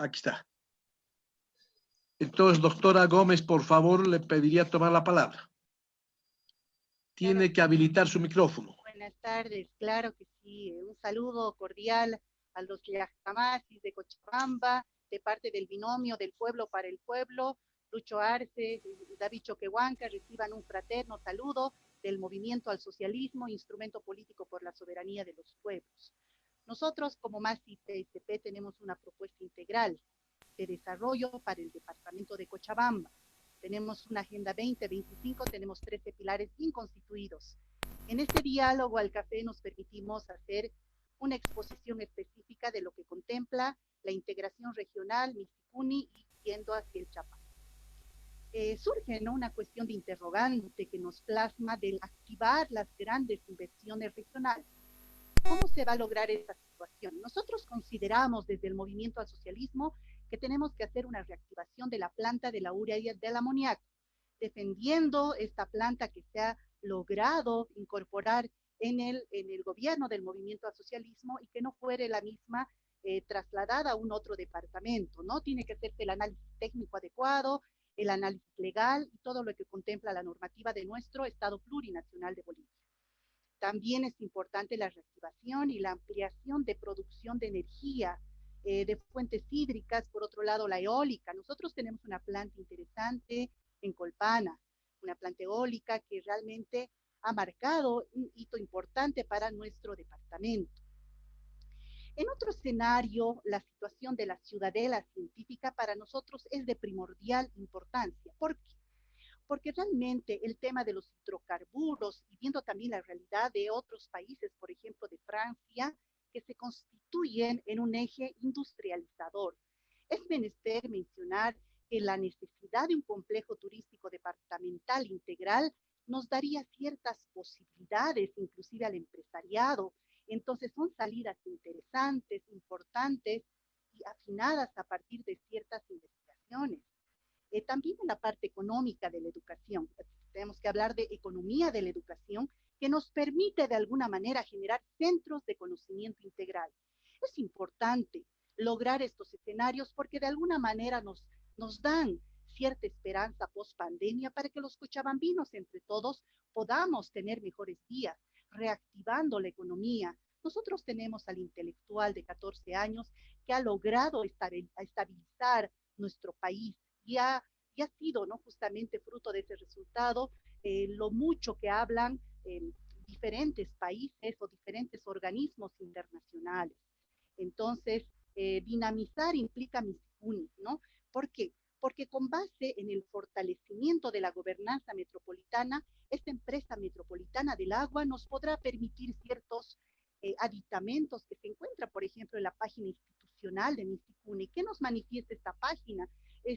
Aquí está. Entonces, doctora Gómez, por favor, le pediría tomar la palabra. Tiene Claro. que habilitar su micrófono. Buenas tardes, claro que sí. Un saludo cordial a los Yajamasis de Cochabamba, de parte del binomio del pueblo para el pueblo, Lucho Arce, David Choquehuanca, reciban un fraterno saludo del Movimiento al Socialismo, instrumento político por la soberanía de los pueblos. Nosotros, como MASI PSP, tenemos una propuesta integral de desarrollo para el departamento de Cochabamba. Tenemos una Agenda 2025, tenemos 13 pilares bien constituidos. En este diálogo al café nos permitimos hacer una exposición específica de lo que contempla la integración regional Misicuni y yendo hacia el Chapán. Surge, ¿no?, una cuestión de interrogante que nos plasma del activar las grandes inversiones regionales. ¿Cómo se va a lograr esta situación? Nosotros consideramos desde el movimiento al socialismo que tenemos que hacer una reactivación de la planta de la urea y del amoníaco, defendiendo esta planta que se ha logrado incorporar en el gobierno del movimiento al socialismo y que no fuere la misma trasladada a un otro departamento, ¿no? Tiene que hacerse el análisis técnico adecuado, el análisis legal y todo lo que contempla la normativa de nuestro Estado plurinacional de Bolivia. También es importante la reactivación y la ampliación de producción de energía, de fuentes hídricas, por otro lado la eólica. Nosotros tenemos una planta interesante en Colpana, una planta eólica que realmente ha marcado un hito importante para nuestro departamento. En otro escenario, la situación de la ciudadela científica para nosotros es de primordial importancia. ¿Por qué? Porque realmente el tema de los hidrocarburos y viendo también la realidad de otros países, por ejemplo de Francia, que se constituyen en un eje industrializador. Es menester mencionar que la necesidad de un complejo turístico departamental integral nos daría ciertas posibilidades, inclusive al empresariado. Entonces son salidas interesantes, importantes y afinadas a partir de ciertas investigaciones. También en la parte económica de la educación. Tenemos que hablar de economía de la educación que nos permite de alguna manera generar centros de conocimiento integral. Es importante lograr estos escenarios porque de alguna manera nos dan cierta esperanza post pandemia para que los cochabambinos entre todos podamos tener mejores días, reactivando la economía. Nosotros tenemos al intelectual de 14 años que ha logrado estabilizar nuestro país y ha sido, ¿no?, justamente fruto de ese resultado, lo mucho que hablan diferentes países o diferentes organismos internacionales. Entonces, dinamizar implica Misicuni, ¿no? ¿Por qué? Porque con base en el fortalecimiento de la gobernanza metropolitana, esta empresa metropolitana del agua nos podrá permitir ciertos aditamentos que se encuentran, por ejemplo, en la página institucional de Misicuni. ¿Qué nos manifiesta esta página?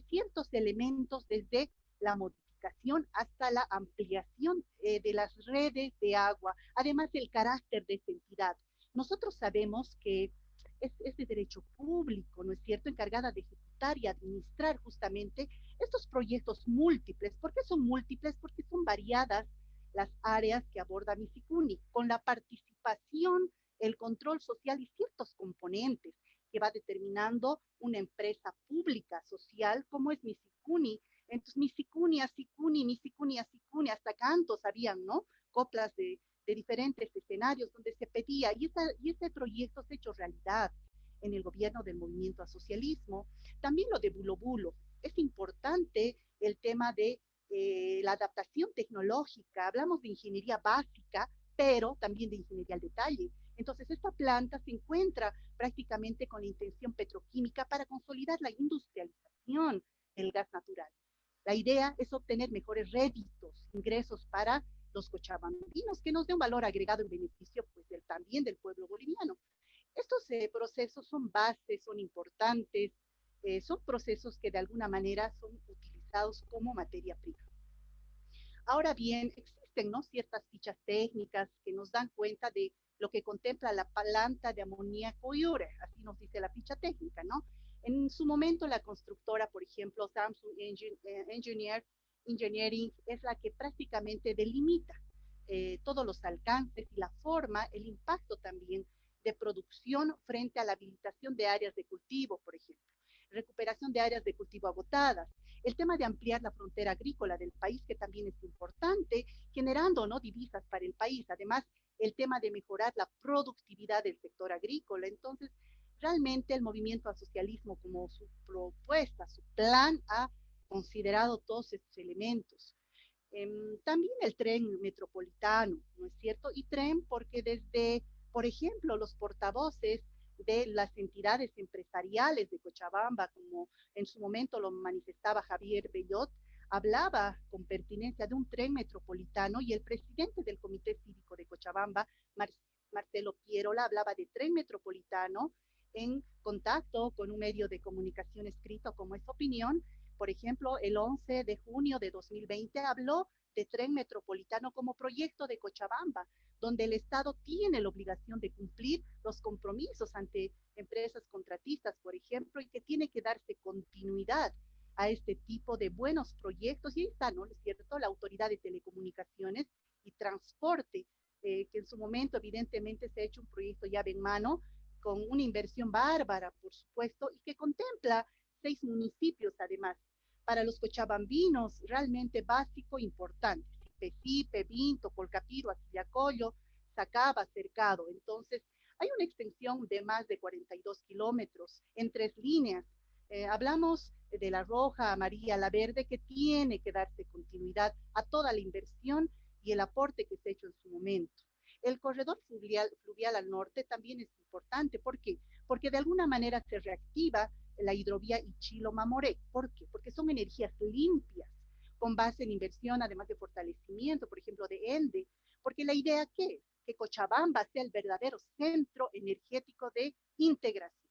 Ciertos elementos desde la modificación hasta la ampliación de las redes de agua, además del carácter de esta entidad. Nosotros sabemos que es de derecho público, ¿no es cierto?, encargada de ejecutar y administrar justamente estos proyectos múltiples. ¿Por qué son múltiples? Porque son variadas las áreas que aborda Misicuni, con la participación, el control social y ciertos componentes que va determinando una empresa pública social como es Misicuni. Entonces, Misicuni, Asicuni, Misicuni, Asicuni, hasta cantos habían, ¿no? Coplas de diferentes escenarios donde se pedía, y este proyecto se ha hecho realidad en el gobierno del movimiento al socialismo. También lo de Bulo Bulo. Es importante el tema de la adaptación tecnológica. Hablamos de ingeniería básica, pero también de ingeniería al detalle. Entonces, esta planta se encuentra prácticamente con la intención petroquímica para consolidar la industrialización del gas natural. La idea es obtener mejores réditos, ingresos para los cochabambinos, que nos dé un valor agregado en beneficio pues, también del pueblo boliviano. Estos procesos son bases, son importantes, son procesos que de alguna manera son utilizados como materia prima. Ahora bien, existen, ¿no?, ciertas fichas técnicas que nos dan cuenta de lo que contempla la planta de amoníaco y urea, así nos dice la ficha técnica, ¿no? En su momento la constructora, por ejemplo, Samsung Engineering es la que prácticamente delimita todos los alcances y la forma, el impacto también de producción frente a la habilitación de áreas de cultivo, por ejemplo. recuperación de áreas de cultivo agotadas, el tema de ampliar la frontera agrícola del país, que también es importante, generando, ¿no?, divisas para el país. Además, el tema de mejorar la productividad del sector agrícola. Entonces, realmente el movimiento al socialismo, como su propuesta, su plan, ha considerado todos estos elementos. También el tren metropolitano, ¿no es cierto? Y tren porque desde, por ejemplo, los portavoces de las entidades empresariales de Cochabamba, como en su momento lo manifestaba Javier Bellot, hablaba con pertinencia de un tren metropolitano, y el presidente del Comité Cívico de Cochabamba, Marcelo Pierola, hablaba de tren metropolitano en contacto con un medio de comunicación escrito como Es Opinión. Por ejemplo, el 11 de junio de 2020 habló de tren metropolitano como proyecto de Cochabamba, donde el Estado tiene la obligación de cumplir los compromisos ante empresas contratistas, por ejemplo, y que tiene que darse continuidad a este tipo de buenos proyectos. Y ahí está, ¿no es cierto?, la Autoridad de Telecomunicaciones y Transporte, que en su momento evidentemente se ha hecho un proyecto llave en mano, con una inversión bárbara, por supuesto, y que contempla 6 municipios además. Para los cochabambinos, realmente básico, importante. Pecipe, Vinto, Colcapiro, Aquillacollo, Sacaba, Cercado. Entonces, hay una extensión de más de 42 kilómetros en 3 líneas. Hablamos de la roja, amarilla, la verde, que tiene que darse continuidad a toda la inversión y el aporte que se ha hecho en su momento. El corredor fluvial al norte también es importante. ¿Por qué? Porque de alguna manera se reactiva la hidrovía Ichilo-Mamoré. ¿Por qué? Porque son energías limpias, con base en inversión, además de fortalecimiento, por ejemplo, de ENDE. Porque la idea, ¿qué es? Que Cochabamba sea el verdadero centro energético de integración.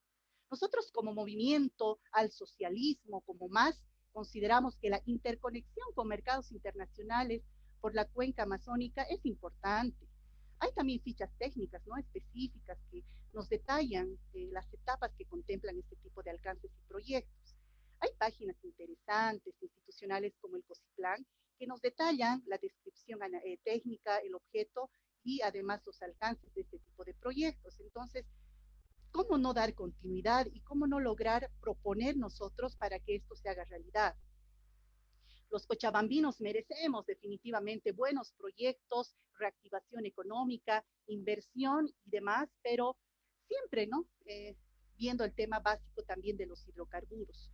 Nosotros, como movimiento al socialismo, como más, consideramos que la interconexión con mercados internacionales por la cuenca amazónica es importante. Hay también fichas técnicas, ¿no?, específicas, que nos detallan las etapas que contemplan este tipo de alcances y proyectos. Hay páginas interesantes, institucionales, como el COSIPLAN, que nos detallan la descripción técnica, el objeto y además los alcances de este tipo de proyectos. Entonces, ¿cómo no dar continuidad y cómo no lograr proponer nosotros para que esto se haga realidad? Los cochabambinos merecemos definitivamente buenos proyectos, reactivación económica, inversión y demás, pero siempre, ¿no?, viendo el tema básico también de los hidrocarburos,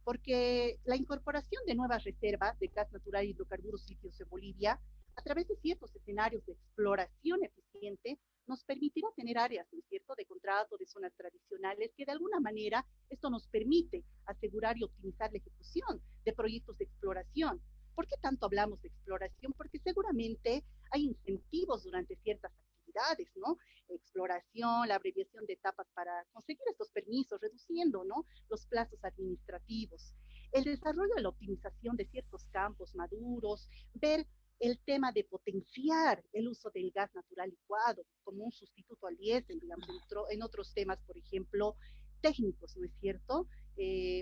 porque la incorporación de nuevas reservas de gas natural y hidrocarburos líquidos en Bolivia, a través de ciertos escenarios de exploración eficiente, nos permitirá tener áreas, ¿no es cierto?, de contrato, de zonas tradicionales, que de alguna manera esto nos permite asegurar y optimizar la ejecución de proyectos de exploración. ¿Por qué tanto hablamos de exploración? Porque seguramente hay incentivos durante ciertas actividades, ¿no? Exploración, la abreviación de etapas para conseguir estos permisos, reduciendo, ¿no?, los plazos administrativos. El desarrollo y la optimización de ciertos campos maduros, ver el tema de potenciar el uso del gas natural licuado como un sustituto al diésel, digamos, en otros temas, por ejemplo, técnicos, ¿no es cierto?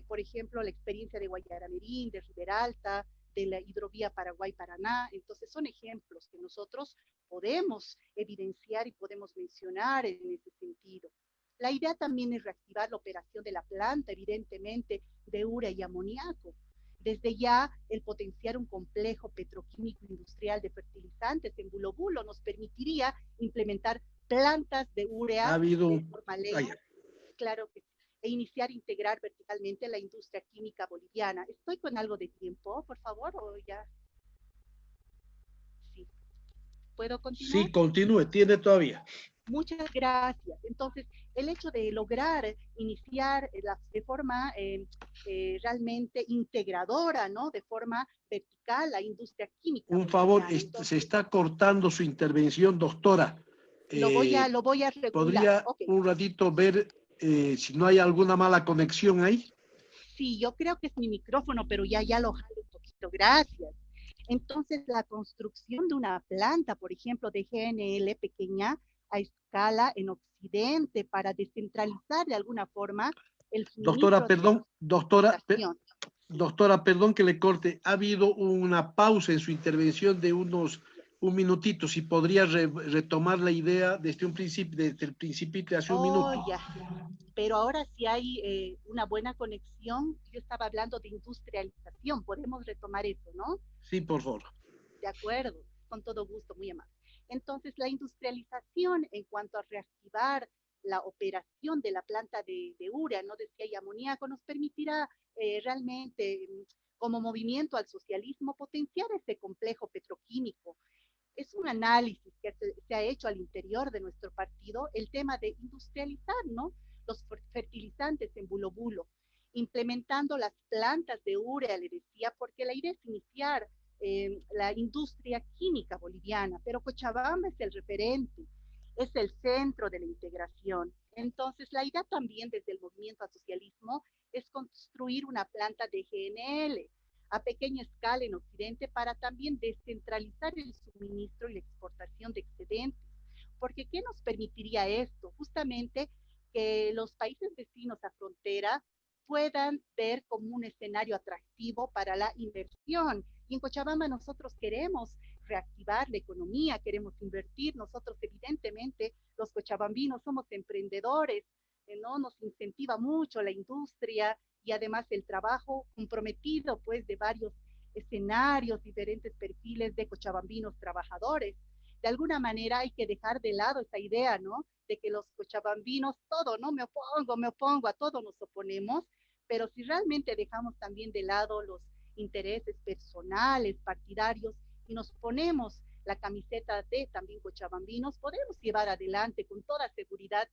Por ejemplo, la experiencia de Guayaramerín, de Riberalta, de la hidrovía Paraguay-Paraná. Entonces, son ejemplos que nosotros podemos evidenciar y podemos mencionar en ese sentido. La idea también es reactivar la operación de la planta, evidentemente, de urea y amoníaco. Desde ya, el potenciar un complejo petroquímico industrial de fertilizantes en Bulo Bulo nos permitiría implementar plantas de urea de forma legal, claro que sí, e iniciar a integrar verticalmente la industria química boliviana. ¿Estoy con algo de tiempo, por favor, o ya? Sí. ¿Puedo continuar? Sí, continúe, tiene todavía. Muchas gracias. Entonces, el hecho de lograr iniciar de forma realmente integradora, ¿no?, de forma vertical, la industria química. Un favor, entonces, se está cortando su intervención, doctora. Lo voy a regular. ¿Podría un ratito ver si no hay alguna mala conexión ahí? Sí, yo creo que es mi micrófono, pero ya lo jalo un poquito. Gracias. Entonces, la construcción de una planta, por ejemplo, de GNL pequeña a escala en Occidente para descentralizar de alguna forma el suministro. Doctora, perdón que le corte. Ha habido una pausa en su intervención de unos Un minutito, si podría retomar la idea desde un principio, desde el principito de hace un Oh, minuto. ya. Pero ahora sí hay una buena conexión. Yo estaba hablando de industrialización. Podemos retomar eso, ¿no? Sí, por favor. De acuerdo, con todo gusto, muy amable. Entonces, la industrialización en cuanto a reactivar la operación de la planta de urea, ¿no? Decía, y amoníaco, nos permitirá realmente, como movimiento al socialismo, potenciar ese complejo petroquímico. Es un análisis que se ha hecho al interior de nuestro partido, el tema de industrializar, ¿no? Los fertilizantes en bulo bulo, implementando las plantas de urea, le decía, porque la idea es iniciar la industria química boliviana, pero Cochabamba es el referente, es el centro de la integración. Entonces, la idea también desde el movimiento al socialismo es construir una planta de GNL a pequeña escala en Occidente para también descentralizar el suministro y la exportación de excedentes. Porque ¿qué nos permitiría esto? Justamente que los países vecinos a frontera puedan ver como un escenario atractivo para la inversión. Y en Cochabamba nosotros queremos reactivar la economía, queremos invertir. Nosotros evidentemente los cochabambinos somos emprendedores, ¿no? Nos incentiva mucho la industria y además el trabajo comprometido pues de varios escenarios, diferentes perfiles de cochabambinos trabajadores. De alguna manera hay que dejar de lado esa idea, ¿no? De que los cochabambinos, todo, ¿no? Me opongo, a todo nos oponemos, pero si realmente dejamos también de lado los intereses personales, partidarios, y nos ponemos la camiseta de también cochabambinos, podemos llevar adelante con toda seguridad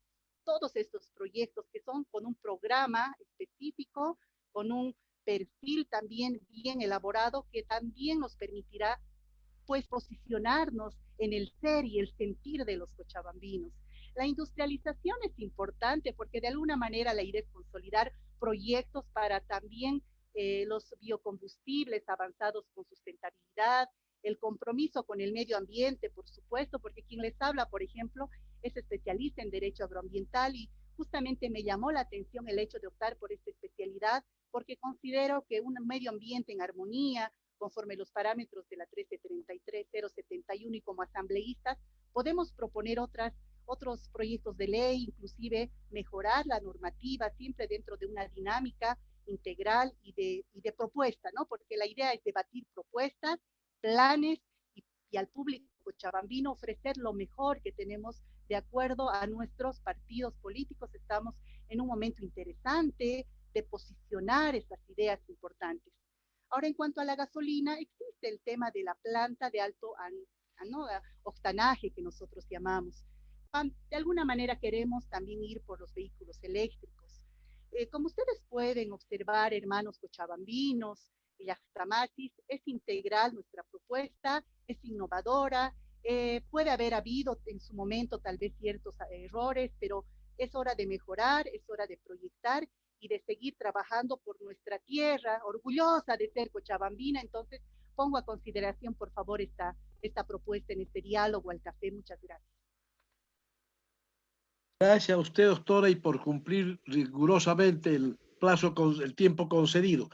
todos estos proyectos que son con un programa específico, con un perfil también bien elaborado que también nos permitirá pues posicionarnos en el ser y el sentir de los cochabambinos. La industrialización es importante porque de alguna manera la idea es consolidar proyectos para también los biocombustibles avanzados con sustentabilidad, el compromiso con el medio ambiente, por supuesto, porque quien les habla, por ejemplo, es especialista en derecho agroambiental y justamente me llamó la atención el hecho de optar por esta especialidad porque considero que un medio ambiente en armonía, conforme los parámetros de la 1333-071 y como asambleístas, podemos proponer otros proyectos de ley, inclusive mejorar la normativa siempre dentro de una dinámica integral y de propuesta, ¿no? Porque la idea es debatir propuestas, planes y al público cochabambino ofrecer lo mejor que tenemos de acuerdo a nuestros partidos políticos. Estamos en un momento interesante de posicionar estas ideas importantes. Ahora, en cuanto a la gasolina, existe el tema de la planta de alto octanaje que nosotros llamamos. De alguna manera queremos también ir por los vehículos eléctricos. Como ustedes pueden observar, hermanos cochabambinos y Yaxtamasis, es integral nuestra propuesta, es innovadora, puede haber habido en su momento tal vez ciertos errores, pero es hora de mejorar, es hora de proyectar y de seguir trabajando por nuestra tierra, orgullosa de ser cochabambina. Entonces, pongo a consideración, por favor, esta propuesta en este diálogo al café. Muchas gracias. Gracias a usted, doctora, y por cumplir rigurosamente el plazo, el tiempo concedido.